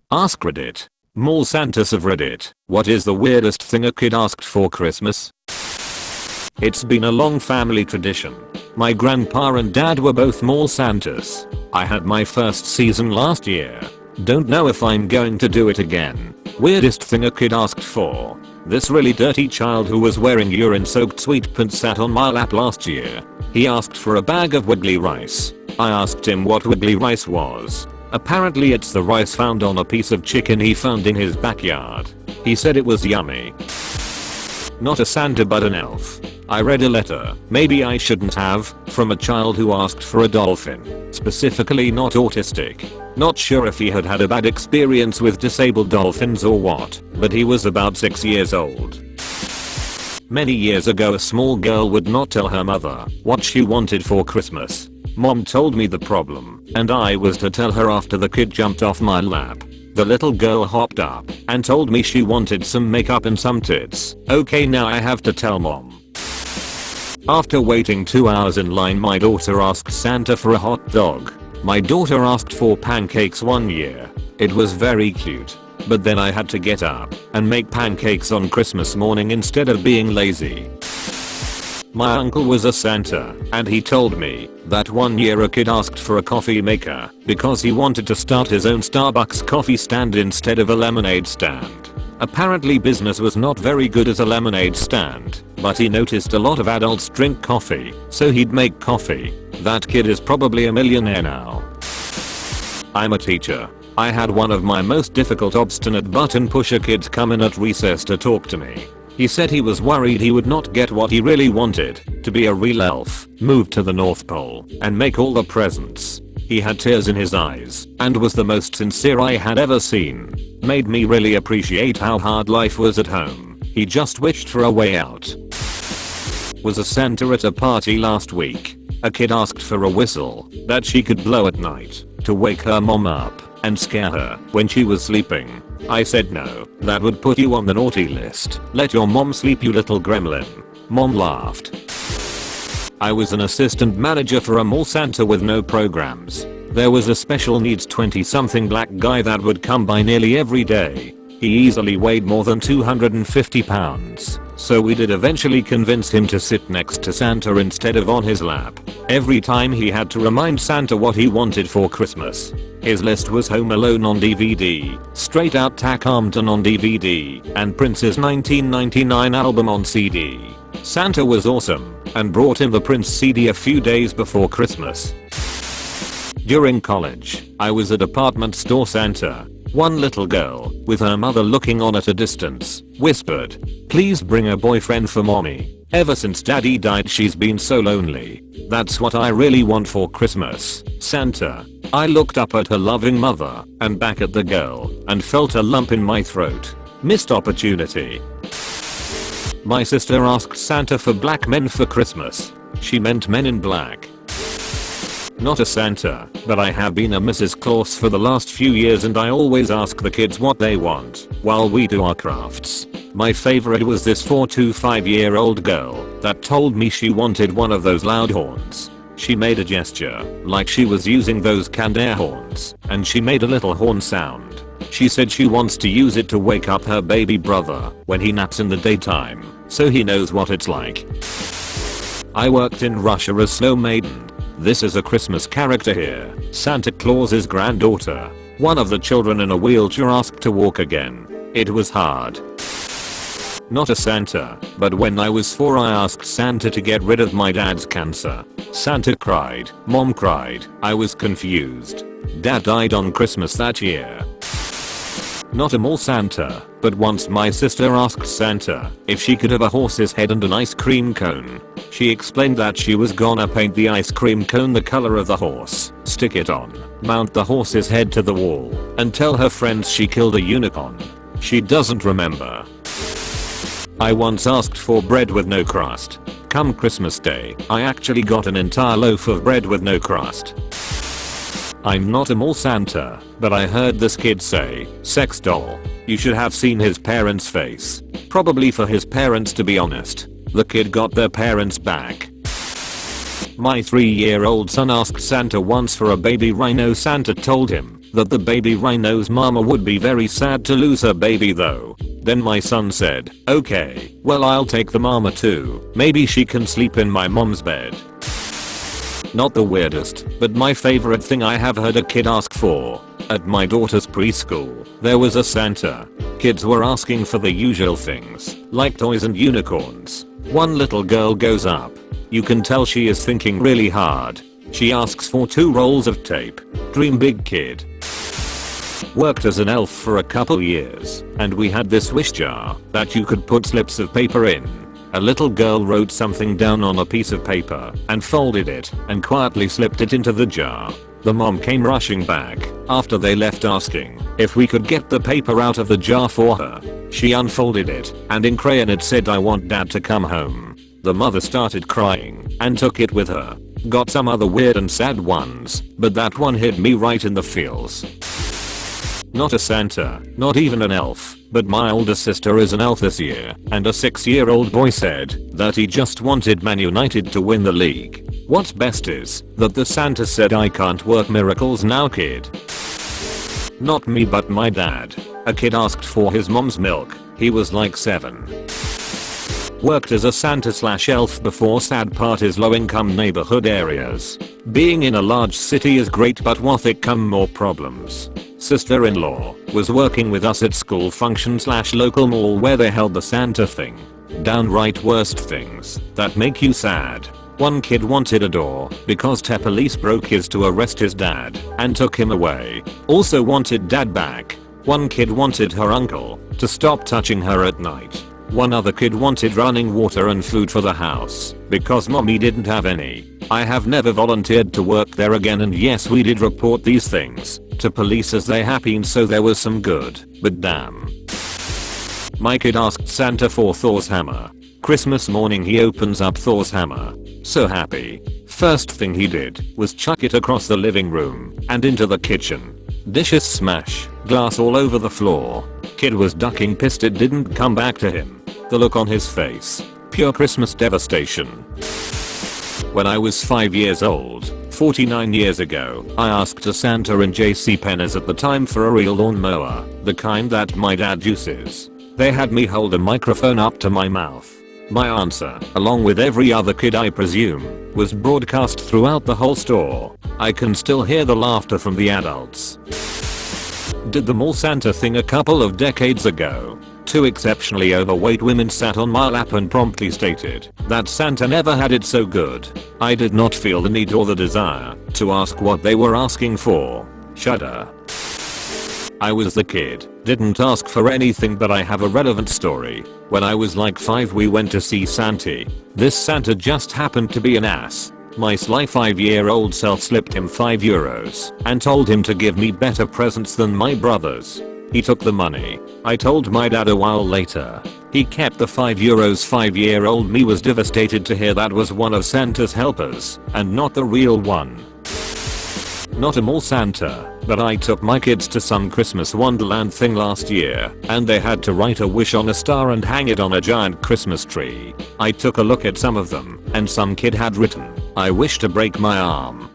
AskReddit. Mall Santas of Reddit. What is the weirdest thing a kid asked for Christmas? It's been a long family tradition. My grandpa and dad were both mall Santas. I had my first season last year. Don't know if I'm going to do it again. Weirdest thing a kid asked for. This really dirty child who was wearing urine-soaked sweet pants sat on my lap last year. He asked for a bag of wiggly rice. I asked him what wiggly rice was. Apparently it's the rice found on a piece of chicken he found in his backyard. He said it was yummy. Not a Santa but an elf. I read a letter, maybe I shouldn't have, from a child who asked for a dolphin. Specifically not autistic. Not sure if he had had a bad experience with disabled dolphins or what, but he was about 6 years old. Many years ago a small girl would not tell her mother what she wanted for Christmas. Mom told me the problem, and I was to tell her after the kid jumped off my lap. The little girl hopped up and told me she wanted some makeup and some tits. Okay, now I have to tell mom. After waiting 2 hours in line, my daughter asked Santa for a hot dog. My daughter asked for pancakes one year. It was very cute. But then I had to get up and make pancakes on Christmas morning instead of being lazy. My uncle was a Santa, and he told me that one year a kid asked for a coffee maker because he wanted to start his own Starbucks coffee stand instead of a lemonade stand. Apparently business was not very good as a lemonade stand, but he noticed a lot of adults drink coffee, so he'd make coffee. That kid is probably a millionaire now. I'm a teacher. I had one of my most difficult obstinate button pusher kids come in at recess to talk to me. He said he was worried he would not get what he really wanted, to be a real elf, move to the North Pole, and make all the presents. He had tears in his eyes, and was the most sincere I had ever seen. Made me really appreciate how hard life was at home. He just wished for a way out. Was a Santa at a party last week. A kid asked for a whistle that she could blow at night to wake her mom up and scare her when she was sleeping. I said no, that would put you on the naughty list. Let your mom sleep, you little gremlin. Mom laughed. I was an assistant manager for a mall Santa with no programs. There was a special needs 20-something black guy that would come by nearly every day. He easily weighed more than 250 pounds, so we did eventually convince him to sit next to Santa instead of on his lap. Every time he had to remind Santa what he wanted for Christmas. His list was Home Alone on DVD, Straight Outta Compton on DVD, and Prince's 1999 album on CD. Santa was awesome, and brought him the Prince CD a few days before Christmas. During college, I was a department store Santa. One little girl, with her mother looking on at a distance, whispered, "Please bring a boyfriend for mommy. Ever since daddy died she's been so lonely. That's what I really want for Christmas, Santa." I looked up at her loving mother, and back at the girl, and felt a lump in my throat. Missed opportunity. My sister asked Santa for black men for Christmas. She meant men in black. Not a Santa, but I have been a Mrs. Claus for the last few years and I always ask the kids what they want while we do our crafts. My favorite was this 4 to 5-year-old girl that told me she wanted one of those loud horns. She made a gesture like she was using those canned air horns, and she made a little horn sound. She said she wants to use it to wake up her baby brother when he naps in the daytime, so he knows what it's like. I worked in Russia as Snow Maiden. This is a Christmas character here, Santa Claus's granddaughter. One of the children in a wheelchair asked to walk again. It was hard. Not a Santa, but when I was 4 I asked Santa to get rid of my dad's cancer. Santa cried, Mom cried, I was confused. Dad died on Christmas that year. Not a mall Santa, but once my sister asked Santa if she could have a horse's head and an ice cream cone. She explained that she was gonna paint the ice cream cone the color of the horse, stick it on, mount the horse's head to the wall, and tell her friends she killed a unicorn. She doesn't remember. I once asked for bread with no crust. Come Christmas Day, I actually got an entire loaf of bread with no crust. I'm not a mall Santa, but I heard this kid say, sex doll. You should have seen his parents' face. Probably for his parents, to be honest. The kid got their parents back. My 3-year-old son asked Santa once for a baby rhino. Santa told him that the baby rhino's mama would be very sad to lose her baby though. Then my son said, okay, well I'll take the mama too. Maybe she can sleep in my mom's bed. Not the weirdest, but my favorite thing I have heard a kid ask for. At my daughter's preschool, there was a Santa. Kids were asking for the usual things, like toys and unicorns. One little girl goes up. You can tell she is thinking really hard. She asks for 2 rolls of tape. Dream big, kid. Worked as an elf for a couple years, and we had this wish jar that you could put slips of paper in. A little girl wrote something down on a piece of paper and folded it and quietly slipped it into the jar. The mom came rushing back after they left asking if we could get the paper out of the jar for her. She unfolded it and in crayon it said, I want dad to come home. The mother started crying and took it with her. Got some other weird and sad ones, but that one hit me right in the feels. Not a Santa, not even an elf, but my older sister is an elf this year, and a 6-year-old boy said that he just wanted Man United to win the league. What's best is that the Santa said, I can't work miracles now, kid. Not me, but my dad. A kid asked for his mom's milk. He was like 7. Worked as a Santa/elf before. Sad part is low income neighborhood areas. Being in a large city is great, but with it come more problems. Sister-in-law was working with us at school function/local mall where they held the Santa thing. Downright worst things that make you sad. One kid wanted a door because the police broke his to arrest his dad and took him away. Also wanted dad back. One kid wanted her uncle to stop touching her at night. One other kid wanted running water and food for the house because mommy didn't have any. I have never volunteered to work there again, and yes, we did report these things to police as they happened, so there was some good, but damn. My kid asked Santa for Thor's hammer. Christmas morning he opens up Thor's hammer. So happy. First thing he did was chuck it across the living room and into the kitchen. Dishes smash, glass all over the floor. Kid was ducking, pissed it didn't come back to him. The look on his face. Pure Christmas devastation. When I was 5 years old, 49 years ago, I asked a Santa in JCPenney's at the time for a real lawnmower, the kind that my dad uses. They had me hold a microphone up to my mouth. My answer, along with every other kid I presume, was broadcast throughout the whole store. I can still hear the laughter from the adults. Did the mall Santa thing a couple of decades ago. 2 exceptionally overweight women sat on my lap and promptly stated that Santa never had it so good. I did not feel the need or the desire to ask what they were asking for. Shudder. I was the kid, didn't ask for anything, but I have a relevant story. When I was like 5 we went to see Santa. This Santa just happened to be an ass. My sly 5-year-old self slipped him €5 and told him to give me better presents than my brothers. He took the money. I told my dad a while later. He kept the €5. 5-year-old me was devastated to hear that was one of Santa's helpers and not the real one. Not a mall Santa, but I took my kids to some Christmas Wonderland thing last year, and they had to write a wish on a star and hang it on a giant Christmas tree. I took a look at some of them, and some kid had written, I wish to break my arm.